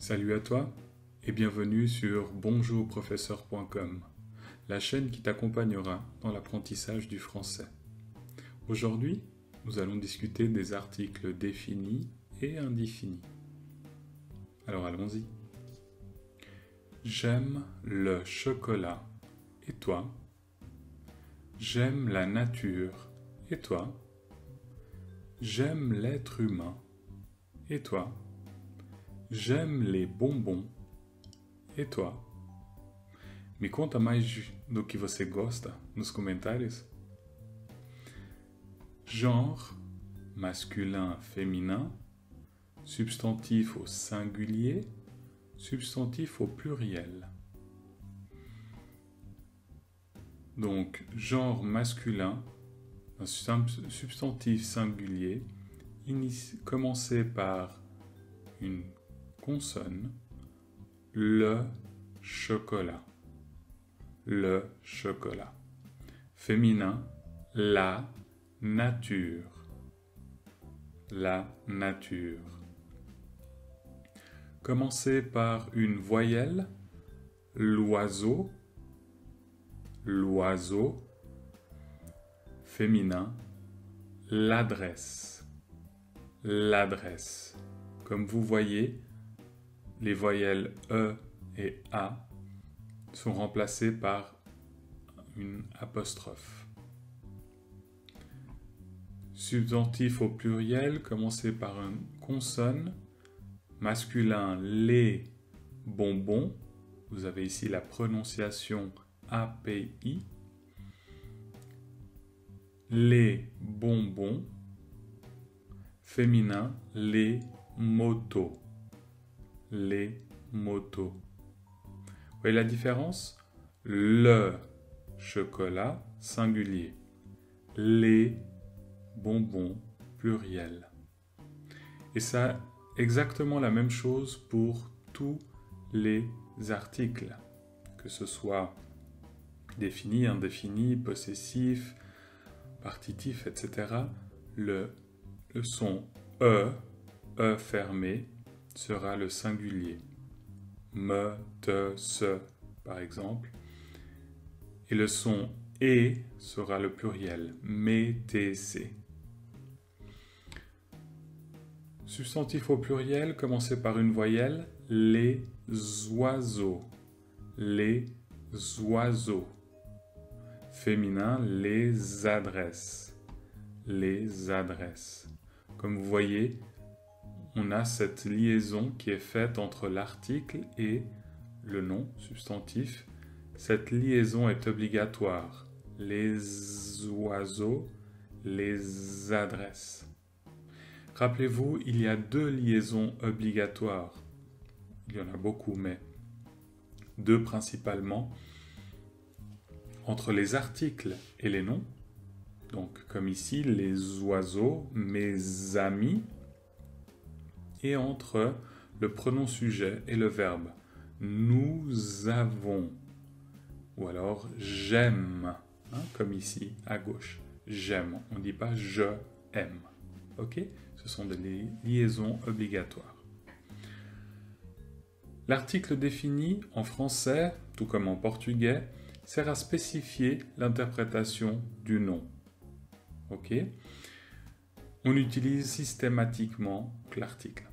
Salut à toi et bienvenue sur bonjourprofesseur.com, la chaîne qui t'accompagnera dans l'apprentissage du français. Aujourd'hui, nous allons discuter des articles définis et indéfinis. Alors allons-y. J'aime le chocolat. Et toi? J'aime la nature. Et toi? J'aime l'être humain. Et toi? J'aime les bonbons. E toi? Me conta mais do que você gosta nos comentários. Genre, masculin, féminin, substantif au singulier, substantif au pluriel. Donc, genre masculin, un substantif singulier, commencé par une consonne, le chocolat. Le chocolat. Féminin, la nature. La nature. Commencé par une voyelle, l'oiseau. L'oiseau. Féminin, l'adresse. L'adresse. Comme vous voyez, les voyelles E et A sont remplacées par une apostrophe. Substantif au pluriel, commencé par une consonne. Masculin, les bonbons. Vous avez ici la prononciation API. Les bonbons. Féminin, les motos. Les motos. Vous voyez la différence? Le chocolat, singulier. Les bonbons, pluriel. Et ça, exactement la même chose pour tous les articles, que ce soit défini, indéfini, possessif, partitif, etc. Le son E fermé, sera le singulier. Me, te, se, par exemple. Et le son E sera le pluriel. Me, te, se. Substantif au pluriel, commencé par une voyelle. Les oiseaux. Les oiseaux. Féminin, les adresses. Les adresses. Comme vous voyez, on a cette liaison qui est faite entre l'article et le nom, substantif. Cette liaison est obligatoire. Les oiseaux, les adresses. Rappelez-vous, il y a deux liaisons obligatoires. Il y en a beaucoup, mais deux principalement. Entre les articles et les noms. Donc, comme ici, les oiseaux, mes amis. Et entre le pronom sujet et le verbe. Nous avons. Ou alors j'aime, comme ici à gauche. J'aime. On ne dit pas je aime. Ok? Ce sont des liaisons obligatoires. L'article défini en français, tout comme en portugais, sert à spécifier l'interprétation du nom. Ok? On utilise systématiquement l'article.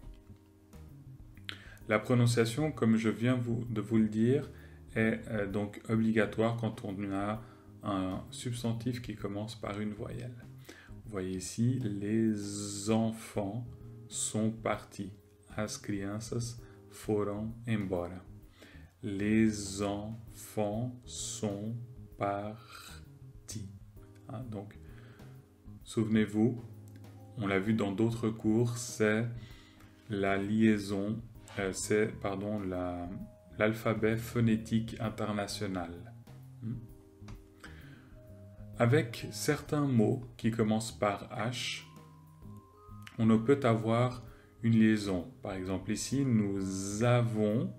La prononciation, comme je viens de vous le dire, est donc obligatoire quand on a un substantif qui commence par une voyelle. Vous voyez ici, les enfants sont partis. As crianças foram embora. Les enfants sont partis. Donc, souvenez-vous, on l'a vu dans d'autres cours, c'est la liaison, l'alphabet phonétique international. Avec certains mots qui commencent par H, on ne peut avoir une liaison. Par exemple, ici, nous avons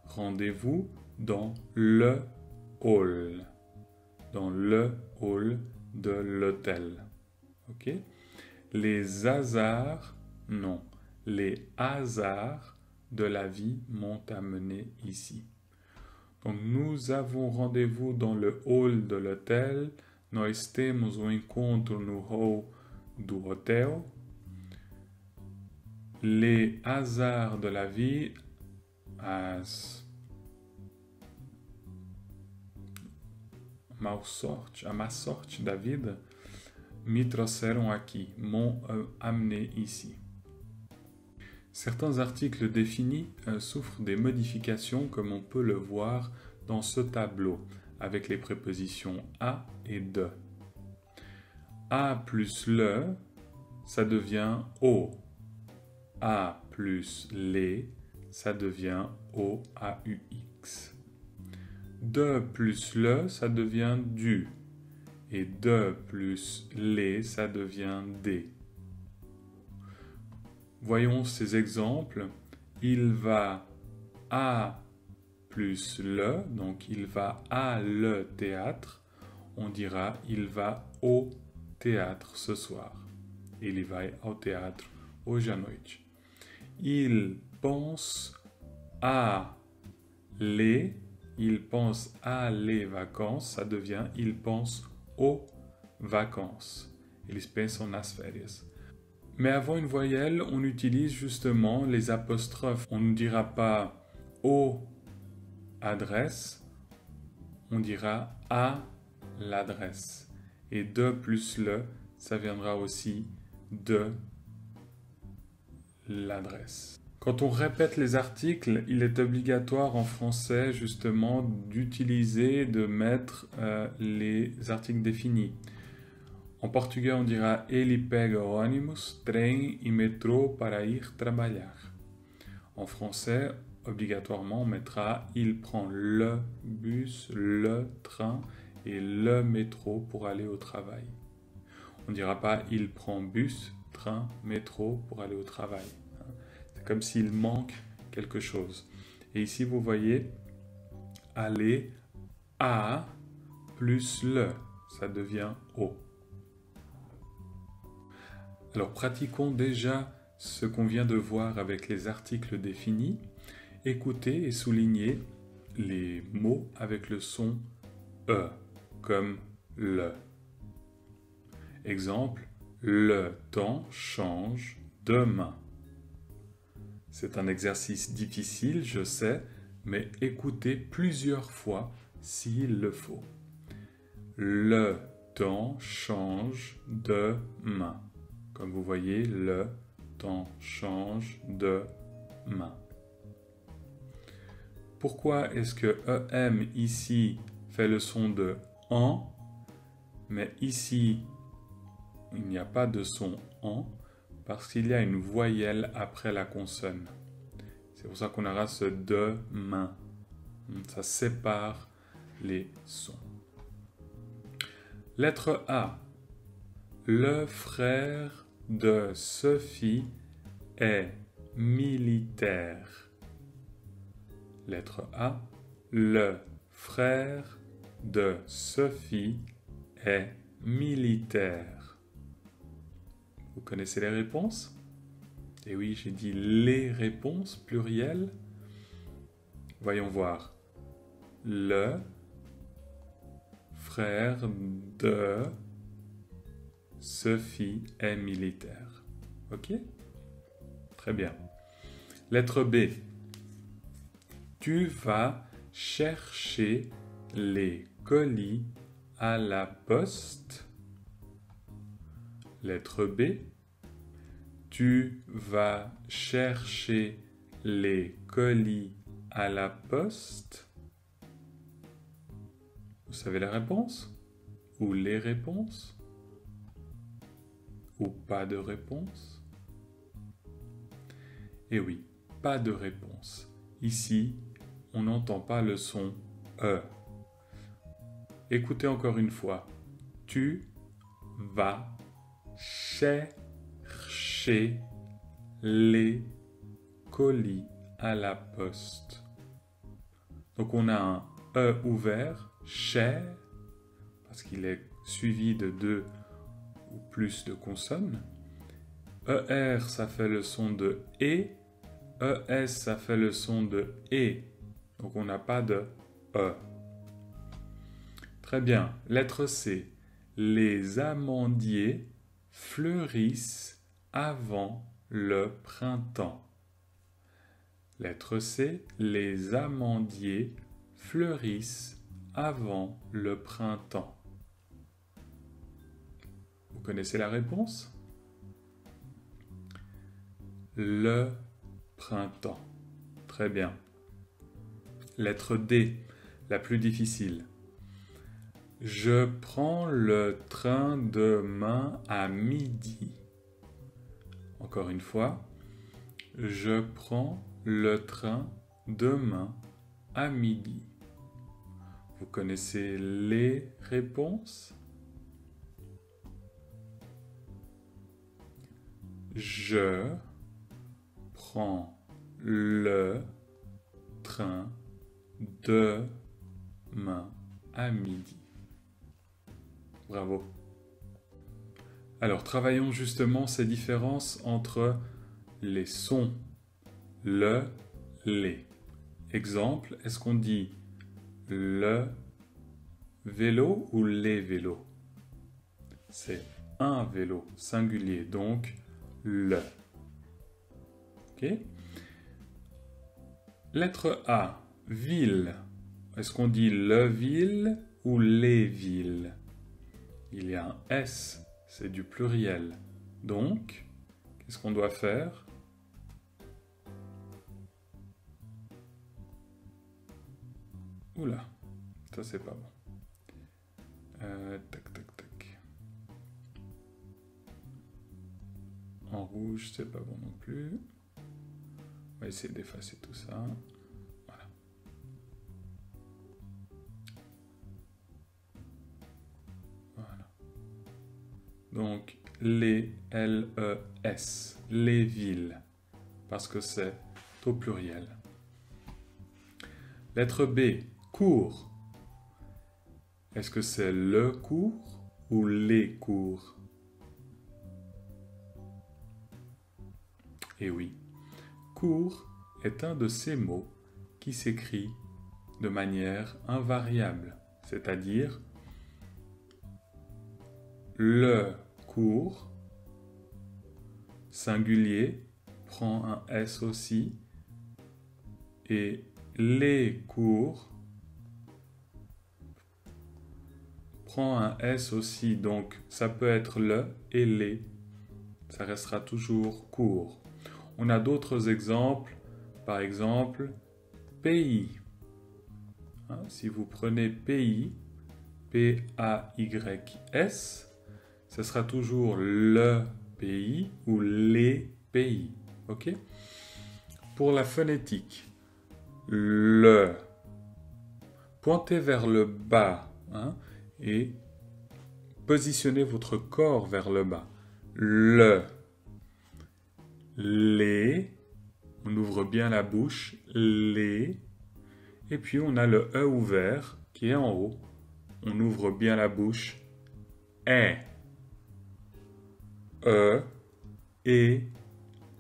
rendez-vous dans le hall. Dans le hall de l'hôtel. Ok? Les hasards, non. Les hasards de la vie m'ont amené ici. Donc, nous avons rendez-vous dans le hall de l'hôtel. Nós temos encontro no hall do hotel. Les hasards de la vie, a má sorte da vida, me trouxeram aqui, m'ont amené ici. Certains articles définis souffrent des modifications comme on peut le voir dans ce tableau avec les prépositions à et de. A plus le, ça devient au. A plus les, ça devient OAUX. De plus le, ça devient du. Et de plus les, ça devient des. Voyons ces exemples. Il va à plus le, donc il va à le théâtre. On dira il va au théâtre ce soir. Ele vai ao teatro hoje à noite. Il pense à les vacances, ça devient il pense aux vacances. Eles pensam nas férias. Mais avant une voyelle, on utilise justement les apostrophes. On ne dira pas aux adresses, on dira à l'adresse. Et de plus le, ça viendra aussi de l'adresse. Quand on répète les articles, il est obligatoire en français justement d'utiliser, de mettre les articles définis. En portugais, on dira ele pega ônibus, trem e metrô para ir trabalhar. En français, obligatoirement, on mettra il prend le bus, le train et le métro pour aller au travail. On ne dira pas il prend bus, train, métro pour aller au travail. C'est comme s'il manque quelque chose. Et ici, vous voyez, aller à plus le, ça devient au. Alors, pratiquons déjà ce qu'on vient de voir avec les articles définis. Écoutez et soulignez les mots avec le son E, comme le. Exemple, le temps change demain. C'est un exercice difficile, je sais, mais écoutez plusieurs fois s'il le faut. Le temps change demain. Comme vous voyez, le temps change demain. Pourquoi est-ce que EM ici fait le son de en, mais ici il n'y a pas de son en, parce qu'il y a une voyelle après la consonne. C'est pour ça qu'on aura ce demain. Ça sépare les sons. Lettre A. Le frère de Sophie est militaire. Lettre A. Le frère de Sophie est militaire. Vous connaissez les réponses? Et oui, j'ai dit les réponses, pluriel. Voyons voir. Le frère de Sophie est militaire. Ok? Très bien. Lettre B. Tu vas chercher les colis à la poste. Lettre B. Tu vas chercher les colis à la poste. Vous savez la réponse? Ou les réponses? Ou pas de réponse? Eh oui, pas de réponse. Ici, on n'entend pas le son E. Écoutez encore une fois. Tu vas chercher les colis à la poste. Donc on a un E ouvert, cher, parce qu'il est suivi de 2 ou plus de consonnes. ER, ça fait le son de E. ES, ça fait le son de E. Donc on n'a pas de E. Très bien. Lettre C. Les amandiers fleurissent avant le printemps. Lettre C. Les amandiers fleurissent avant le printemps. Vous connaissez la réponse? Le printemps. Très bien. Lettre D, la plus difficile. Je prends le train demain à midi. Encore une fois. Je prends le train demain à midi. Vous connaissez les réponses? Je prends le train demain à midi. Bravo. Alors, travaillons justement ces différences entre les sons, le, les. Exemple, est-ce qu'on dit le vélo ou les vélos? C'est un vélo, singulier, donc le. Ok? Lettre A, ville. Est-ce qu'on dit le ville ou les villes? Il y a un S, c'est du pluriel. Donc, qu'est-ce qu'on doit faire? Oula, ça c'est pas bon. Tac, tac, tac. En rouge, c'est pas bon non plus. On va essayer d'effacer tout ça. Voilà. Voilà. Donc, les L-E-S, les villes, parce que c'est au pluriel. Lettre B, cours. Est-ce que c'est le cours ou les cours? Eh oui, cours est un de ces mots qui s'écrit de manière invariable, c'est-à-dire le cours, singulier, prend un S aussi, et les cours prend un S aussi, donc ça peut être le et les, ça restera toujours court. On a d'autres exemples, par exemple, pays. Si vous prenez pays, P-A-Y-S, ce sera toujours le pays ou les pays. Ok? Pour la phonétique, le. Pointez vers le bas et positionnez votre corps vers le bas. Le. Les. On ouvre bien la bouche. Les. Et puis on a le E ouvert qui est en haut. On ouvre bien la bouche. E. E. Et.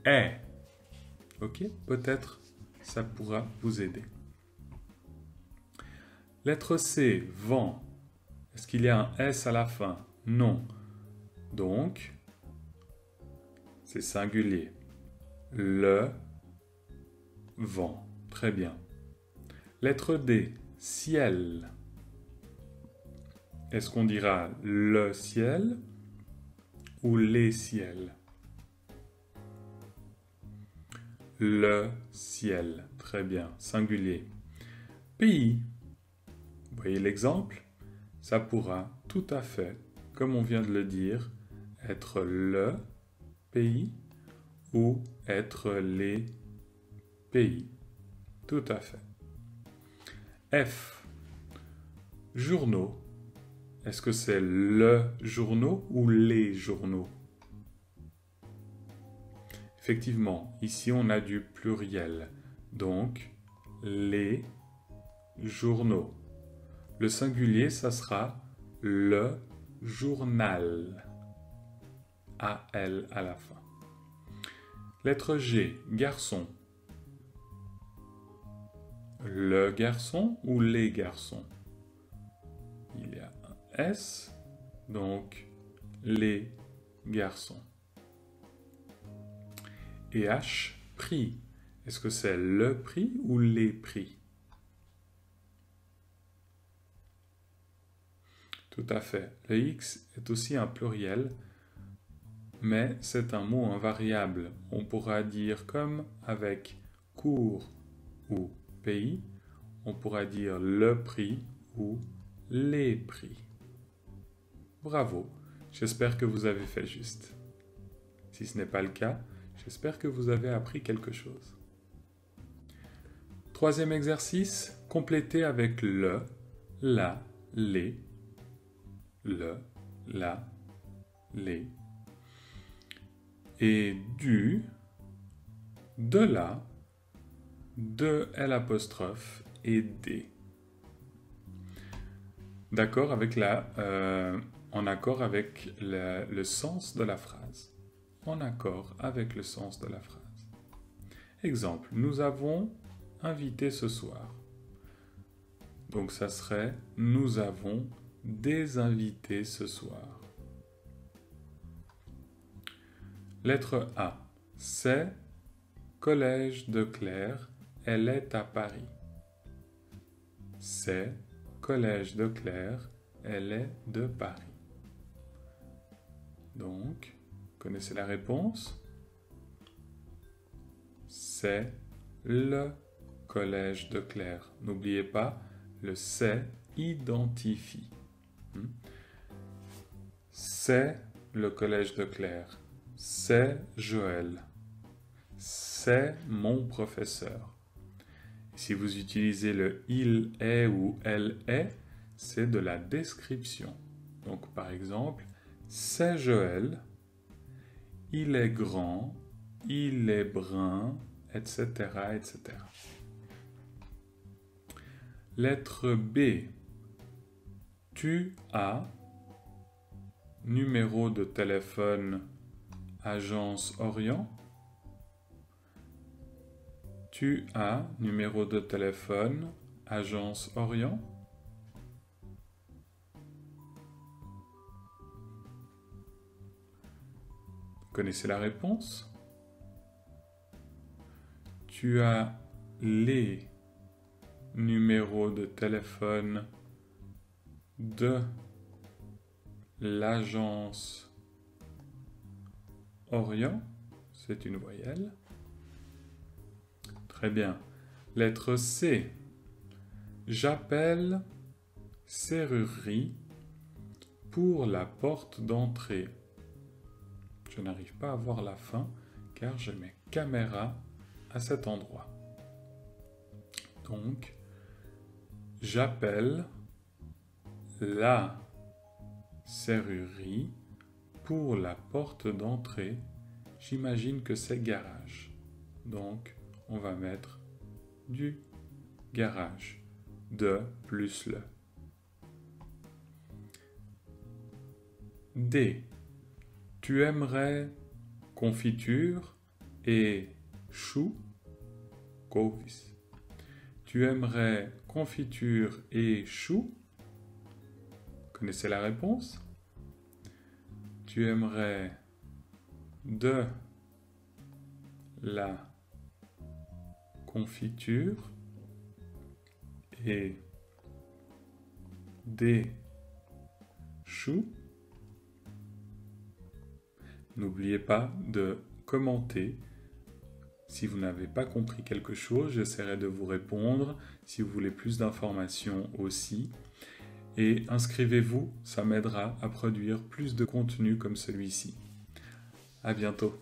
E. Ok? Peut-être ça pourra vous aider. Lettre C, vent. Est-ce qu'il y a un S à la fin? Non. Donc, c'est singulier. Le vent. Très bien. Lettre D, ciel. Est-ce qu'on dira le ciel ou les ciels? Le ciel. Très bien. Singulier. Pays. Vous voyez l'exemple? Ça pourra tout à fait, comme on vient de le dire, être le pays ou être les pays. Tout à fait. F. Journaux. Est-ce que c'est le journaux ou les journaux? Effectivement, ici on a du pluriel. Donc, les journaux. Le singulier, ça sera le journal. A-L à la fin. Lettre G, garçon. le garçon ou les garçons? Il y a un S, donc les garçons. Et H, prix. Est-ce que c'est le prix ou les prix? Tout à fait. Le X est aussi un pluriel, mais c'est un mot invariable. On pourra dire comme avec cours ou pays, on pourra dire le prix ou les prix. Bravo, j'espère que vous avez fait juste. Si ce n'est pas le cas, j'espère que vous avez appris quelque chose. Troisième exercice, complétez avec le, la, les, le, la, les, et du, de la, de l'apostrophe et des. D'accord avec en accord avec le sens de la phrase. En accord avec le sens de la phrase. Exemple, nous avons invité ce soir. Donc ça serait nous avons des invités ce soir. Lettre A. C'est Collège de Clerc, elle est à Paris. C'est Collège de Clerc, elle est de Paris. Donc, connaissez la réponse? C'est le Collège de Clerc. N'oubliez pas, le c'est identifie. C'est le Collège de Clerc. C'est Joël. C'est mon professeur. Si vous utilisez le il est ou elle est, c'est de la description. Donc par exemple, c'est Joël, il est grand, il est brun, etc., etc. Lettre B. Tu as numéro de téléphone Agence Orient. Tu as numéro de téléphone Agence Orient. Vous connaissez la réponse? Tu as les numéros de téléphone de l'agence Orient. C'est une voyelle. Très bien. Lettre C. J'appelle serrurerie pour la porte d'entrée. Je n'arrive pas à voir la fin car je mets caméra à cet endroit. Donc, j'appelle la serrurerie pour la porte d'entrée. J'imagine que c'est garage. Donc, on va mettre du garage. De plus le. D. Tu aimerais confiture et chou? Couvis. Tu aimerais confiture et chou? Connaissez la réponse? Tu aimerais de la confiture et des choux. N'oubliez pas de commenter. Si vous n'avez pas compris quelque chose, j'essaierai de vous répondre. Si vous voulez plus d'informations aussi. Et inscrivez-vous, ça m'aidera à produire plus de contenu comme celui-ci. À bientôt.